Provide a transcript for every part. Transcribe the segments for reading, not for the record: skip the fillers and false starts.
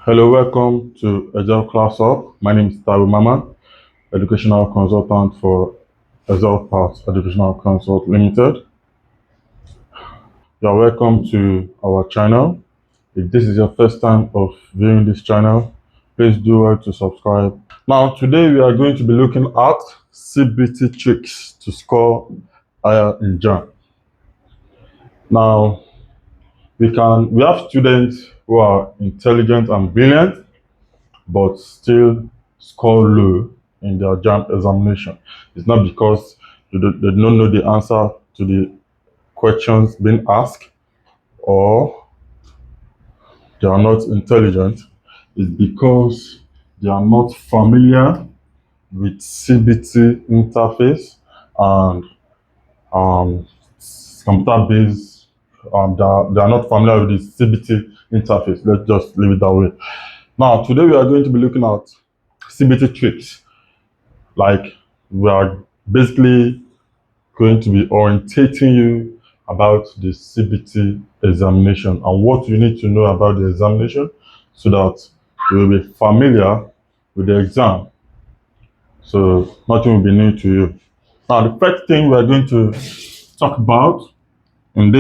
Hello, welcome to Agile Class Up. My name is Taru Mama, Educational Consultant for Agile Path Educational Consult Limited. You are welcome to our channel. If this is your first time of viewing this channel, please do well to subscribe. Now, today we are going to be looking at C.B.T tricks to score higher in JAMB. Now, we have students who are intelligent and brilliant, but still score low in their JAMB examination. It's not because they don't know the answer to the questions being asked or they are not intelligent. It's because they are not familiar with C.B.T interface and computer-based. They are not familiar with the C.B.T interface. Let's just leave it that way. Now, today we are going to be looking at C.B.T tricks. Like, we are basically going to be orientating you about the C.B.T examination and what you need to know about the examination so that you will be familiar with the exam. So nothing will be new to you. Now, the first thing we are going to talk about in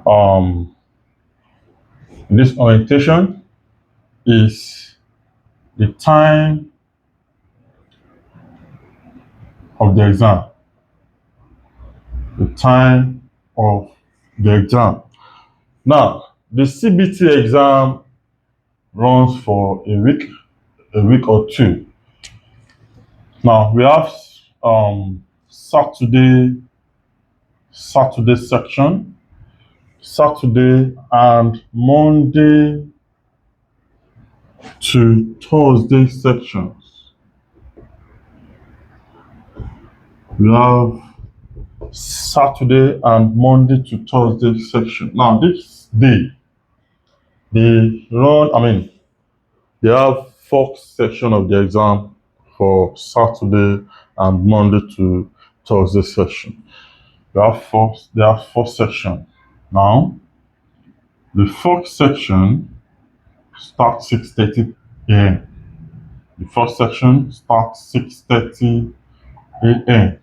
um this orientation is the time of the exam. The time of the exam. Now, the C.B.T exam runs for a week or two. Now we have Saturday section, Saturday and Monday to Thursday sections. We have Saturday and Monday to Thursday section. Now this day, they have 4 section of the exam for Saturday and Monday to Thursday section. There are 4 sections. Now, the 4th section starts 6:30 a.m. The first section starts 6:30 a.m.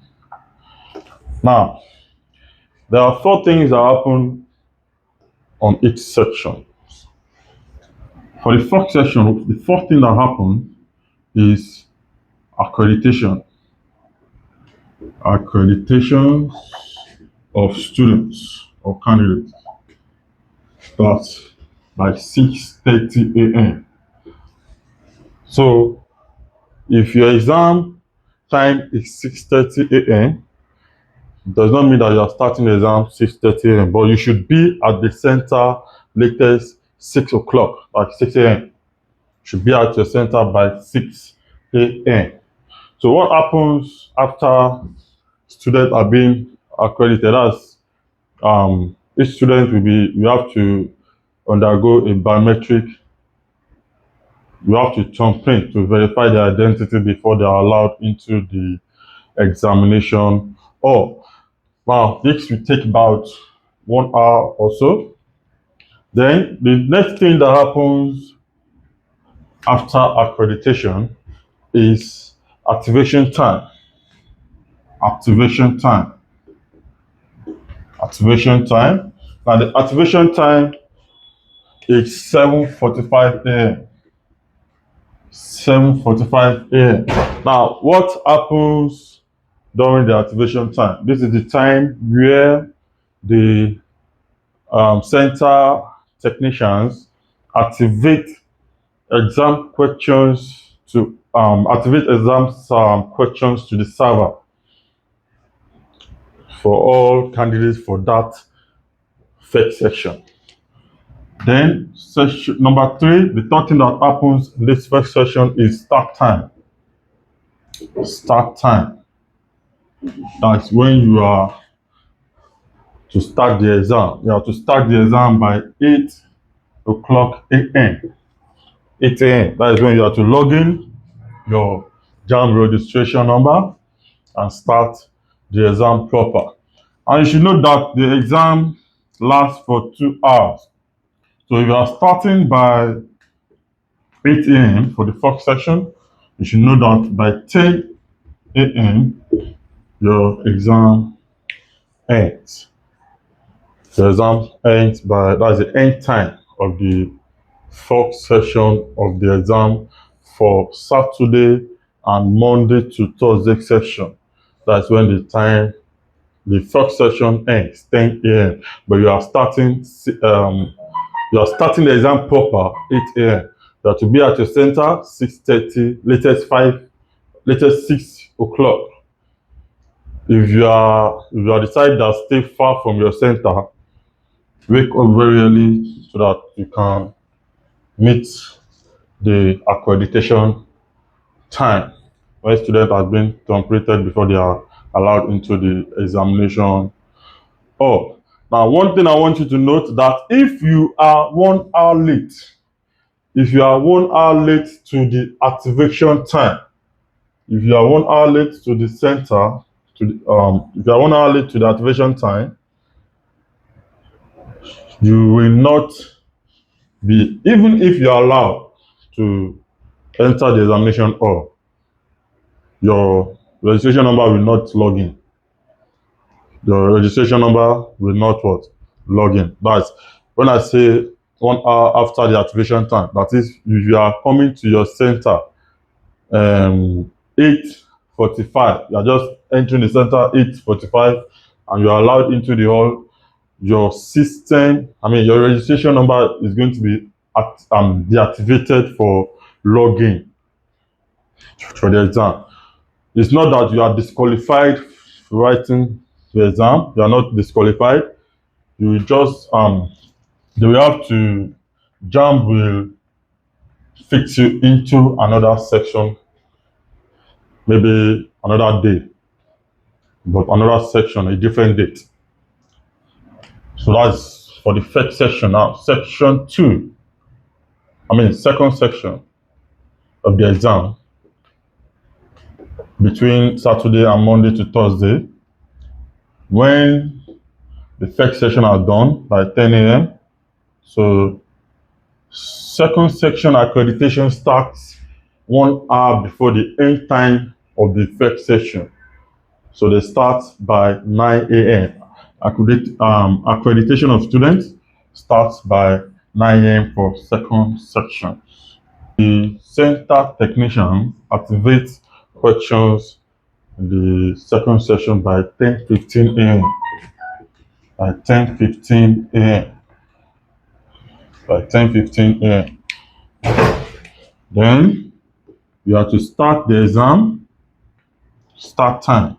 Now, there are 4 things that happen on each section. For the first section, the first thing that happens is accreditation. Accreditation of students or candidates starts by 6:30 a.m. So if your exam time is 6:30 a.m., does not mean that you are starting the exam 6:30 a.m., but you should be at the center latest 6 o'clock, like 6 a.m. Should be at your center by 6 a.m. So what happens after students are being accredited? As each student we have to undergo a biometric. You have to thumbprint to verify their identity before they are allowed into the examination. Now this will take about 1 hour or so. Then the next thing that happens after accreditation is activation time. Activation time. Activation time. Now the activation time is 7:45 a.m. 7:45 a.m. Now what happens during the activation time? This is the time where the center technicians activate exam questions to questions to the server for all candidates for that first section. Then section number 3, the third thing that happens in this first session is start time. Start time. That's when you are to start the exam. You have to start the exam by 8 o'clock a.m. 8 a.m. That is when you have to log in your JAMB registration number and start the exam proper. And you should know that the exam lasts for 2 hours. So if you are starting by 8 a.m. for the first section, you should know that by 10 a.m. your exam ends. The exam ends by, that's the end time of the first session of the exam for Saturday and Monday to Thursday session. That's when the first session ends, 10 a.m. But you are starting the exam proper 8 a.m. You have to be at your center 6:30, latest 6 o'clock. If you are the type that stay far from your center, wake up very early so that you can meet the accreditation time when students have been completed before they are allowed into the examination. Oh, now one thing I want you to note that if you are 1 hour late to the activation time, if you are 1 hour late to the center, if you are 1 hour late to the activation time, you will not be, even if you are allowed to enter the examination hall, your registration number will not log in. Your registration number will not what? Log in. That's when I say 1 hour after the activation time. That is, if you are coming to your center 8:45, you are just entering the center 8:45 and you are allowed into the hall, your your registration number is going to be deactivated for login for the exam. It's not that you are disqualified for writing the exam. You are not disqualified. You will just they will have to JAMB will fix you into another section, maybe another day, but another section, a different date. So that's for the first section. Now, second section of the exam between Saturday and Monday to Thursday. When the first session are done by 10 a.m. So second section accreditation starts 1 hour before the end time of the first session. So they start by 9 a.m. Accreditation of students starts by 9 a.m. for second section. The center technician activates questions in the second session by 10:15 a.m. By 10:15 a.m. By 10:15 a.m. Then you have to start the exam. Start time.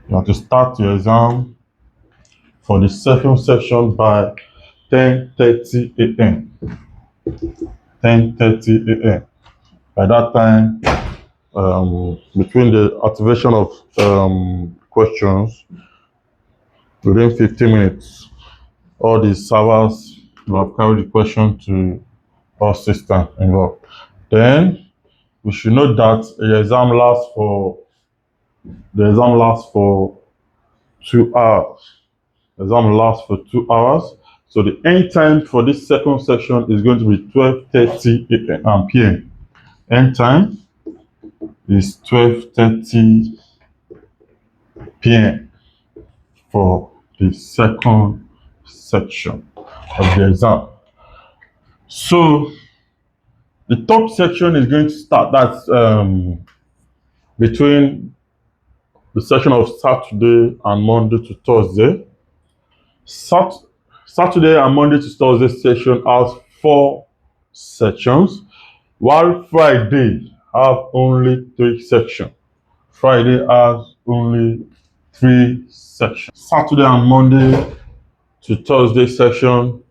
You have to start your exam for the second session by 10:30 a.m. 10:30 a.m. By that time, between the activation of questions, within 15 minutes, all the servers will have carried the question to our system involved. Then we should note that the exam lasts for 2 hours. The exam lasts for 2 hours. So the end time for this second section is going to be 12:30 p.m. End time is 12:30 p.m. for the second section of the exam. So the top section is going to start. That's between the session of Saturday and Monday to Thursday. Saturday and Monday to Thursday session has 4 sections, while Friday have only 3 sections. Friday has only 3 sections. Saturday and Monday to Thursday session.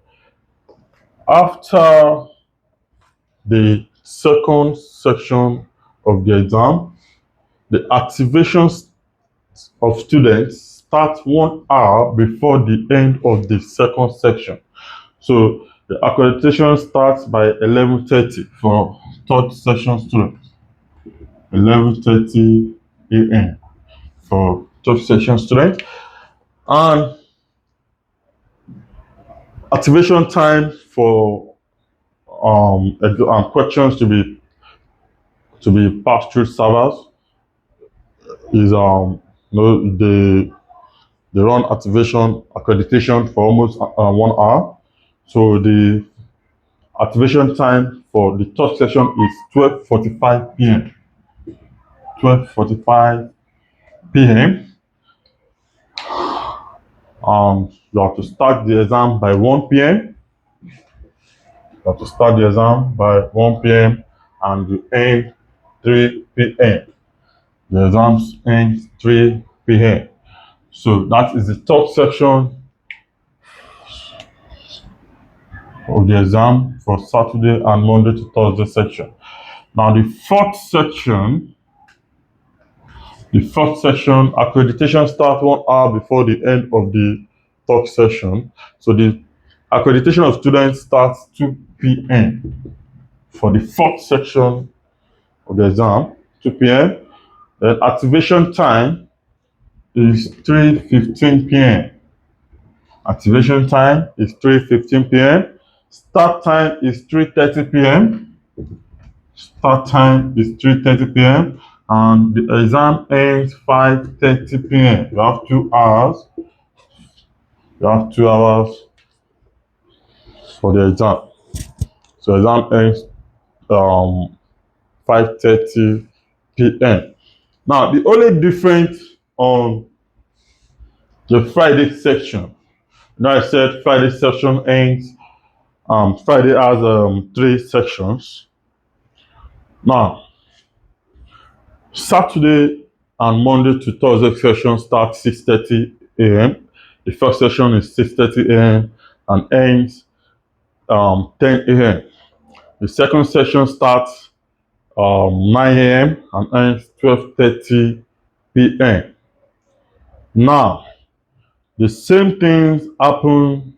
After the second section of the exam, the activations of students start 1 hour before the end of the second section. So the accreditation starts by 11:30 for third section students. 11:30 a.m. for third section students. And Activation time for questions to be passed through servers is they run activation accreditation for almost 1 hour. So the activation time for the third session is 12:45 p.m. 12:45 p.m. You have to start the exam by 1 p.m. You have to start the exam by 1 p.m. and you end 3 p.m. The exams end 3 p.m. So that is the third section of the exam for Saturday and Monday to Thursday section. Now the fourth section, accreditation starts 1 hour before the end of the third session. So the accreditation of students starts 2 p.m. for the fourth section of the exam, 2 p.m. Then activation time is 3:15 p.m. Activation time is 3:15 p.m. Start time is 3:30 p.m. Start time is 3:30 p.m. and the exam ends 5:30 p.m. You have 2 hours. You have 2 hours for the exam. So exam ends 5:30 p.m. Now the only difference on the Friday section. Now I said Friday section ends. Friday has 3 sections. Now Saturday and Monday to Thursday session start 6:30 a.m. The first session is 6:30 a.m. and ends 10 a.m. The second session starts 9 a.m. and ends 12:30 p.m. Now, the same things happen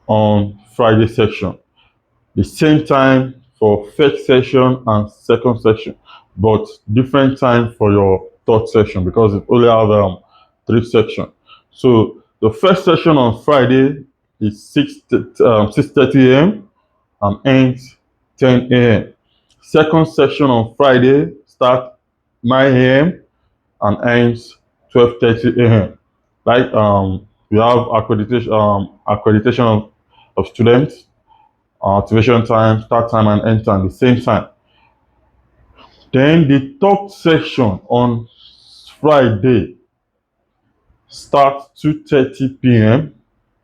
on Friday section. The same time for first session and second session, but different time for your third session because it only have 3 sections. So the first session on Friday is 6:30 a.m. and ends 10 a.m. Second session on Friday starts 9 a.m. and ends 12:30 a.m. Like we have accreditation of students, activation time, start time, and end time the same time. Then the third section on Friday starts 2:30 p.m.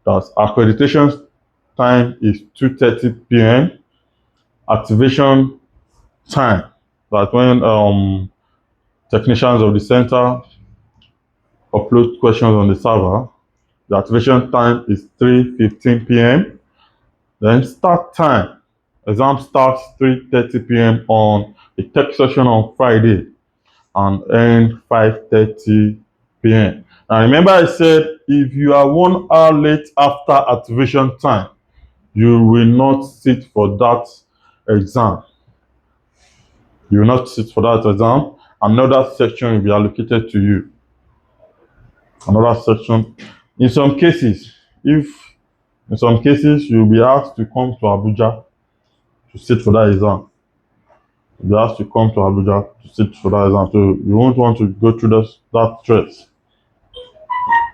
That's accreditation time is 2:30 p.m. Activation time, that's when technicians of the center upload questions on the server. The activation time is 3:15 p.m. Then start time. Exam starts 3:30 p.m. on the tech session on Friday and end 5:30 p.m. Now remember I said if you are 1 hour late after activation time, you will not sit for that exam. You will not sit for that exam. Another section will be allocated to you. Another section. In some cases, you'll be asked to come to Abuja to sit for that exam. You'll be asked to come to Abuja to sit for that exam. So you won't want to go through that stress.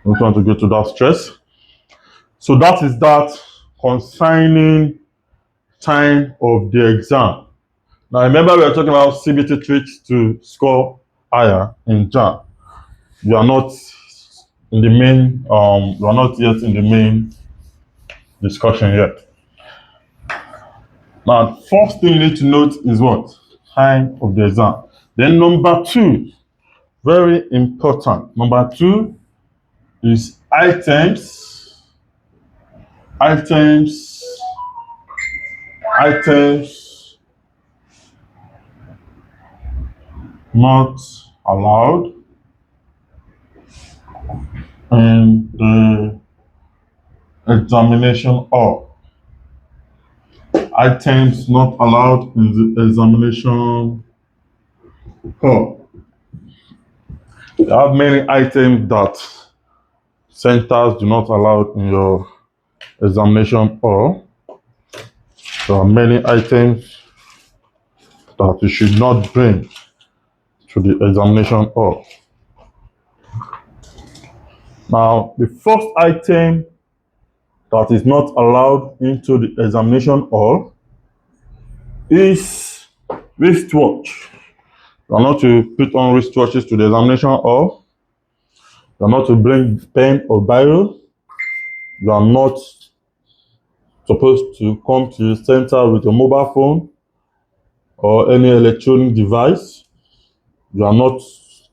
You won't want to go through that stress. So that is that concerning time of the exam. Now remember we are talking about C.B.T tricks to score higher in JAMB. You are not in the main. You are not yet in the main discussion yet. Now, first thing you need to note is what? Time of the exam. Then number 2, very important. Number 2 is items not allowed in the examination hall. Items not allowed in the examination hall. There are many items that centers do not allow in your examination hall. There are many items that you should not bring to the examination hall. Now, the first item that is not allowed into the examination hall is wristwatch. You are not to put on wristwatches to the examination hall. You are not to bring pen or biro. You are not supposed to come to the center with a mobile phone or any electronic device. You are not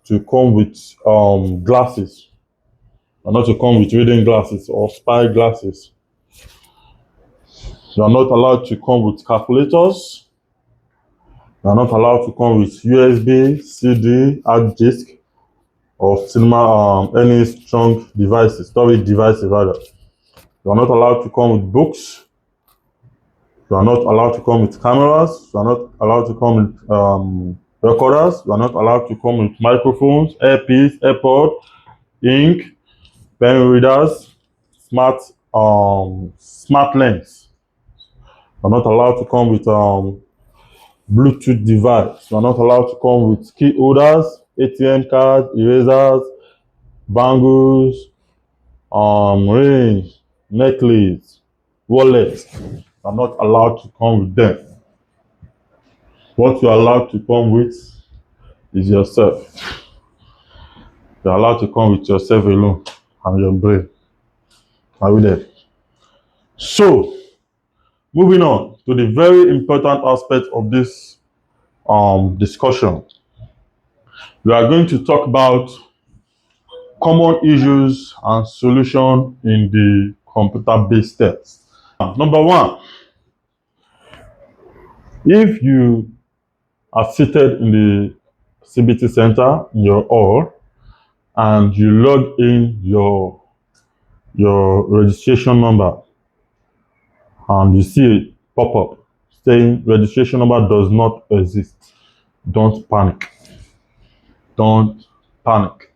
to come with glasses. You are not to come with reading glasses or spy glasses. You are not allowed to come with calculators. You are not allowed to come with USB, CD, hard disk, or cinema, any strong devices, storage devices rather. You are not allowed to come with books. You are not allowed to come with cameras. You are not allowed to come with recorders. You are not allowed to come with microphones, earpiece, AirPod, ink, pen readers, smart lens. You are not allowed to come with Bluetooth device. You are not allowed to come with key holders, ATM cards, erasers, bangles, rings, necklace, wallets. You are not allowed to come with them. What you are allowed to come with is yourself. You are allowed to come with yourself alone and your brain. Are we there? So, moving on to the very important aspect of this discussion, we are going to talk about common issues and solution in the computer-based test. Number one, if you are seated in the C.B.T center in your hall and you log in your registration number and you see a pop-up saying registration number does not exist, don't panic. Don't panic.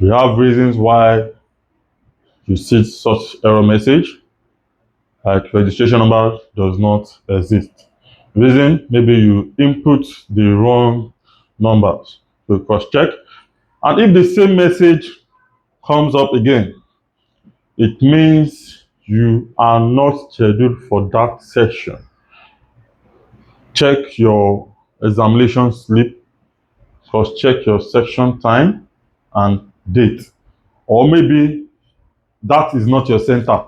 We have reasons why you see such error message, like registration number does not exist. Reason, maybe you input the wrong numbers. So cross check. And if the same message comes up again, it means you are not scheduled for that session. Check your examination slip, cross check your section time and date. Or maybe that is not your center.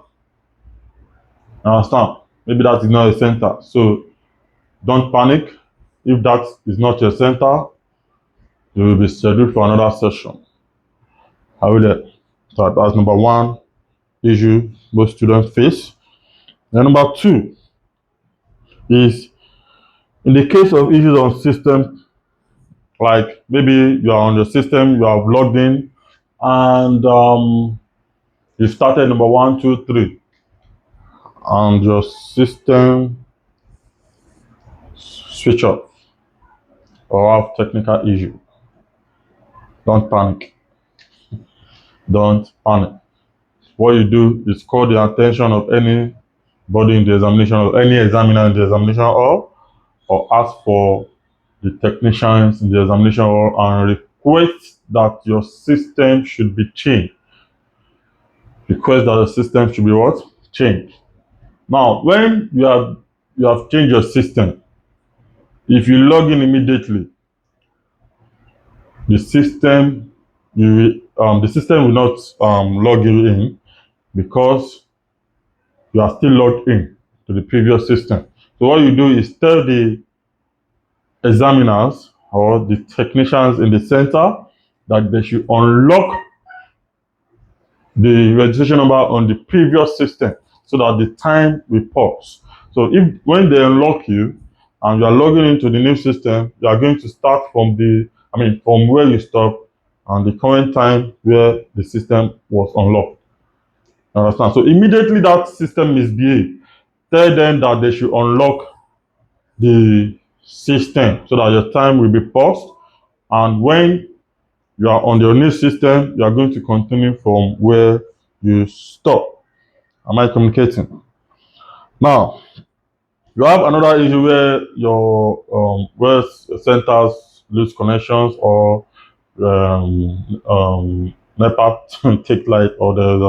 Understand? Maybe that is not your center. So don't panic. If that is not your center, you will be scheduled for another session. Are we there? So that's number one issue most students face. And number two is in the case of issues on system, like maybe you are on your system, you have logged in, and you started number 1, 2, 3, and your system switch off or have technical issue. Don't panic. Don't panic. What you do is call the attention of anybody in the examination or any examiner in the examination hall, or ask for the technicians in the examination hall and request that your system should be changed. Request that the system should be what? Changed. Now, when you have changed your system, if you log in immediately, the system will not log you in because you are still logged in to the previous system. So what you do is tell the examiners or the technicians in the center that they should unlock the registration number on the previous system so that the time will pause. So if when they unlock you and you are logging into the new system, you are going to start from from where you stop and the current time where the system was unlocked. Understand? So immediately that system misbehaves, tell them that they should unlock the system so that your time will be paused, and when you are on your new system, you are going to continue from where you stop. Am I communicating? Now, you have another issue where your where centers lose connections or NEPA take light or there's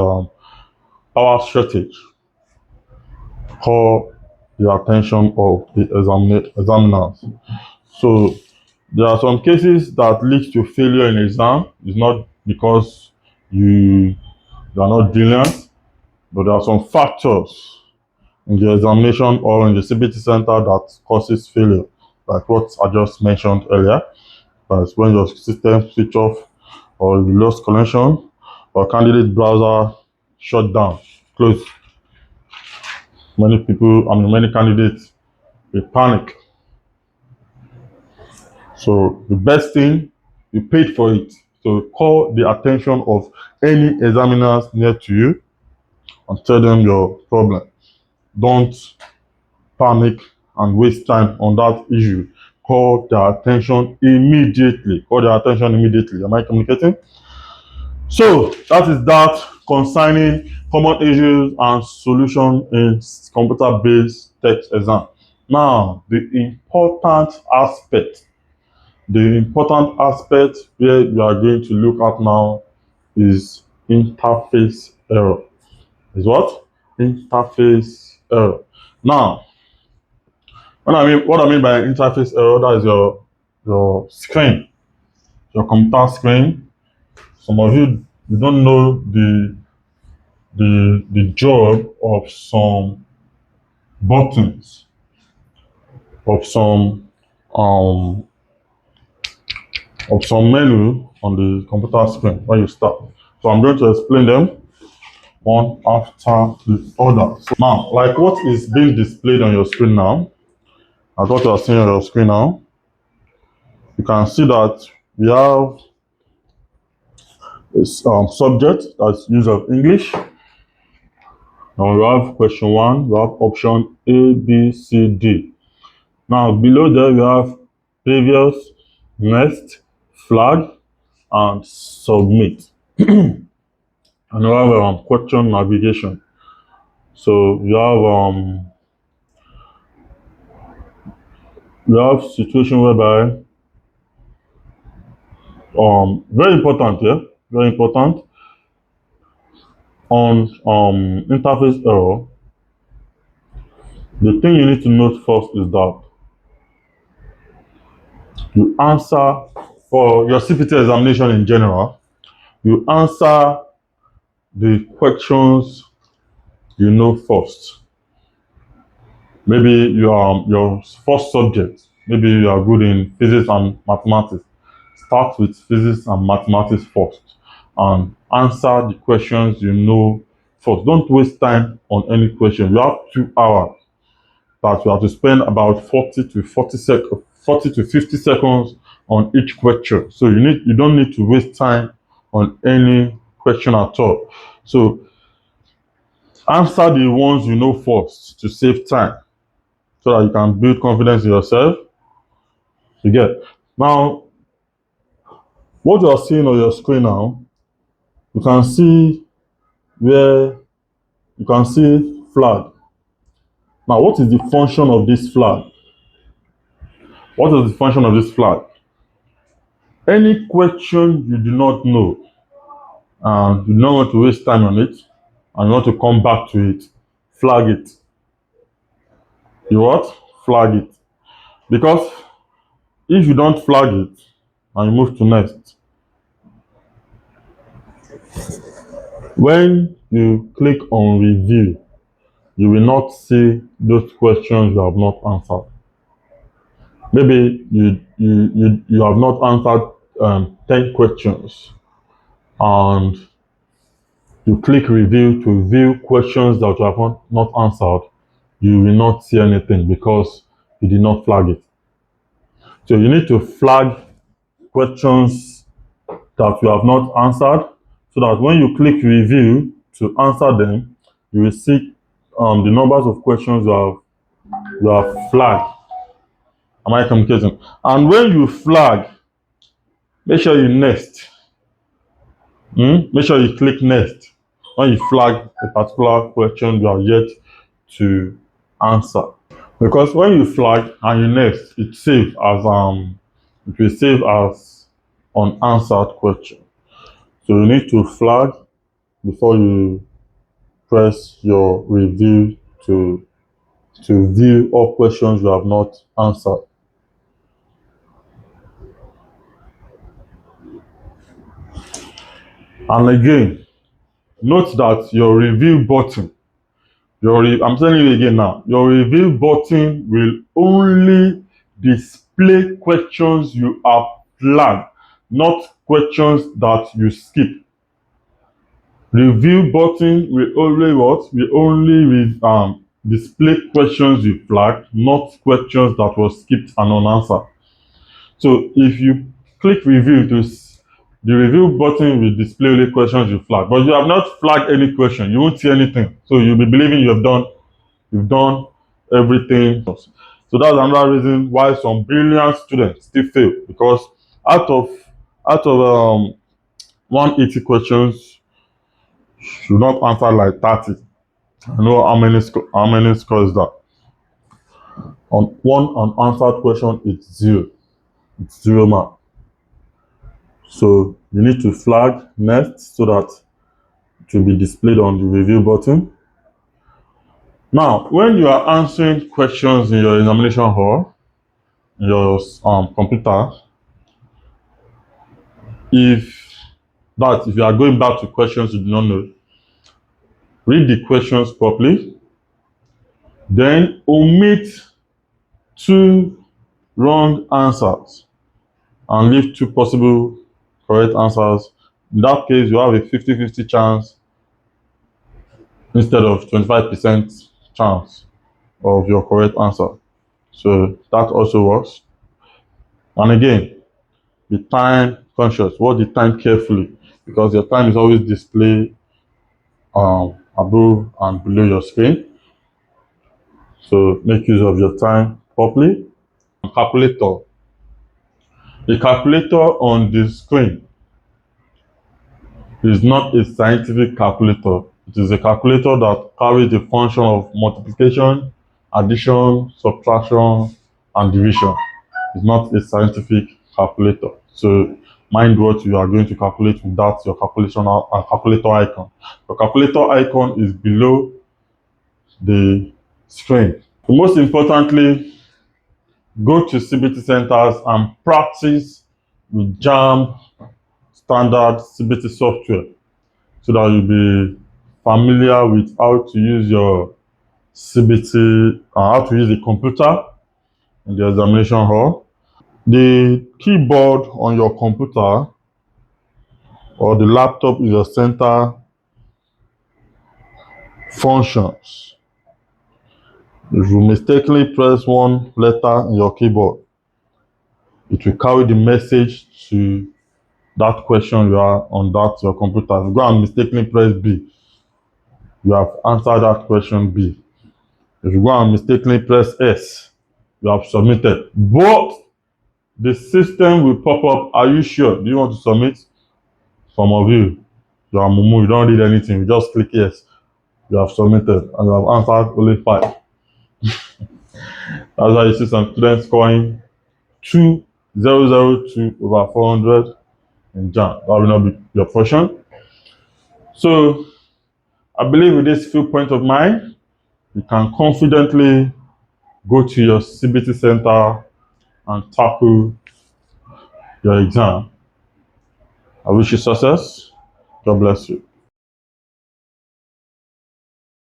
power shortage. Call the attention of the examiners. So there are some cases that lead to failure in exam. It's not because you are not brilliant, but there are some factors in the examination or in the C.B.T center that causes failure, like what I just mentioned earlier. That's when your system switch off or you lost connection or candidate browser shut down, close. Many candidates, they panic. So the best thing, you paid for it. So call the attention of any examiners near to you and tell them your problem. Don't panic and waste time on that issue. Call their attention immediately. Call their attention immediately. Am I communicating? So that is that concerning common issues and solution in computer-based text exam. Now, the important aspect where you are going to look at now is interface error. Is what? Interface error. Now, what I mean by interface error, that is your screen, your computer screen. Some of you don't know the job of some buttons, of um some menu on the computer screen when you start. So I'm going to explain them one after the other. So now, like what is being displayed on your screen now, as what you are seeing on your screen now, you can see that we have a subject that's use of English. Now we have question 1, we have option A, B, C, D. Now below there we have previous, next, flag, and submit. And we have question navigation. So we have situation whereby very important here, very important on interface error. The thing you need to note first is that you answer for your C.B.T examination in general, you answer the questions you know first. Maybe your first subject, maybe you are good in physics and mathematics. Start with physics and mathematics first and answer the questions you know first. Don't waste time on any question. You have 2 hours that you have to spend about 40 to 50 seconds on each question. So you don't need to waste time on any question at all. So answer the ones you know first to save time so that you can build confidence in yourself. You get. Now, what you are seeing on your screen now, you can see where you can see flag. Now, what is the function of this flag? What is the function of this flag? Any question you do not know and you don't want to waste time on it and you want to come back to it, flag it. You what? Flag it. Because if you don't flag it and you move to next, when you click on review, you will not see those questions you have not answered. Maybe you have not answered 10 questions and you click review to view questions that you have not answered, you will not see anything because you did not flag it. So you need to flag questions that you have not answered so that when you click review to answer them, you will see the numbers of questions you have flagged. Am I communicating? And when you flag, make sure you next. Make sure you click next when you flag a particular question you are yet to answer. Because when you flag and you next, it will save as unanswered question. So you need to flag before you press your review to view all questions you have not answered. And again, note that your review button, I'm telling you again now, your review button will only display questions you have flagged, not questions that you skip. Review button will only what? Will only display questions you flagged, not questions that was skipped and unanswered. So if you click review, the review button will display only questions you flagged, but you have not flagged any question. You won't see anything. So you'll be believing you've done everything. So that's another reason why some brilliant students still fail, because out of out of 180 questions, should not answer like 30. I know how many scores that. On one unanswered question, it's zero. It's 0 mark. So you need to flag next so that it will be displayed on the review button. Now, when you are answering questions in your examination hall, in your computer, if you are going back to questions you do not know, read the questions properly, then omit 2 wrong answers and leave 2 possible correct answers. In that case, you have a 50-50 chance instead of 25% chance of your correct answer. So that also works. And again, be time conscious. Watch the time carefully, because your time is always displayed above and below your screen. So make use of your time properly. Calculator. The calculator on the screen is not a scientific calculator. It is a calculator that carries the function of multiplication, addition, subtraction, and division. It's not a scientific calculator. So mind what you are going to calculate with that, your calculator icon. The calculator icon is below the screen. Most importantly, go to C.B.T centers and practice with JAMB standard C.B.T software, so that you'll be familiar with how to use your C.B.T, how to use the computer in the examination hall. The keyboard on your computer or the laptop is your center functions. If you mistakenly press one letter in your keyboard, it will carry the message to that question you are on that your computer. If you go and mistakenly press B, you have answered that question B. If you go and mistakenly press S, you have submitted. But the system will pop up, are you sure? Do you want to submit? Some of you are mumu, you don't read anything, you just click yes. You have submitted and you have answered only 5. That's why you see some students scoring 2,002 over 400 in JAMB. That will not be your portion. So I believe with this few points of mine, you can confidently go to your C.B.T center and tackle your exam. I wish you success. God bless you.